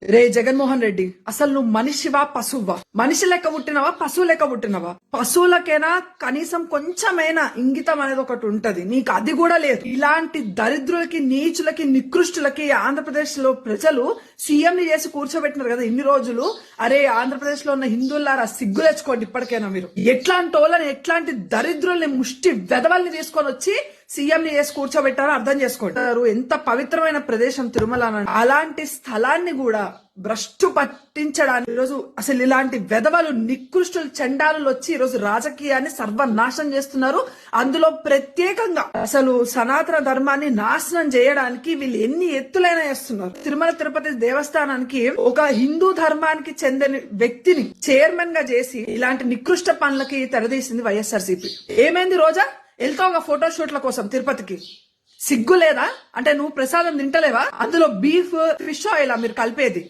రే జగన్మోహన్ రెడ్డి, అసలు నువ్వు మనిషివా పశువా? మనిషి లెక్క పుట్టినవా పశువు లెక్క పుట్టినవా? పశువులకైనా కనీసం కొంచెమైనా ఇంగితం అనేది ఒకటి ఉంటది, నీకు అది కూడా లేదు. ఇలాంటి దరిద్రులకి, నీచులకి, నికృష్టులకి ఆంధ్రప్రదేశ్ లో ప్రజలు సీఎం ని చేసి కూర్చోబెట్టినారు కదా ఇన్ని రోజులు. అరే ఆంధ్రప్రదేశ్ లో ఉన్న హిందువులారా సిగ్గు తెచ్చుకోండి ఇప్పటికైనా. మీరు ఎట్లాంటి వాళ్ళని, ఎట్లాంటి దరిద్రుల్ని, ముష్టి వెధవల్ని తీసుకొని వచ్చి సీఎం ని చేసి కూర్చోబెట్టారో అర్థం చేసుకోండి. ఎంత పవిత్రమైన ప్రదేశం తిరుమల, అలాంటి స్థలాన్ని కూడా భ్రష్టు పట్టించడానికి ఈరోజు అసలు ఇలాంటి వెధవలు, నికృష్టులు, చండాలు వచ్చి ఈరోజు రాజకీయాన్ని సర్వనాశనం చేస్తున్నారు. అందులో ప్రత్యేకంగా అసలు సనాతన ధర్మాన్ని నాశనం చేయడానికి వీళ్ళు ఎన్ని ఎత్తులైనా వేస్తున్నారు. తిరుమల తిరుపతి దేవస్థానానికి ఒక హిందూ ధర్మానికి చెందిన వ్యక్తిని చైర్మన్ గా చేసి ఇలాంటి నికృష్ట పనులకి తెరదీసింది వైఎస్ఆర్సీపీ. ఏమైంది రోజా? వెళ్తావుగా ఫోటోషూట్ల కోసం తిరుపతికి, సిగ్గు లేదా? అంటే నువ్వు ప్రసాదం తింటలేవా? అందులో బీఫ్, ఫిష్ ఆయిల్ మీరు కలిపేది.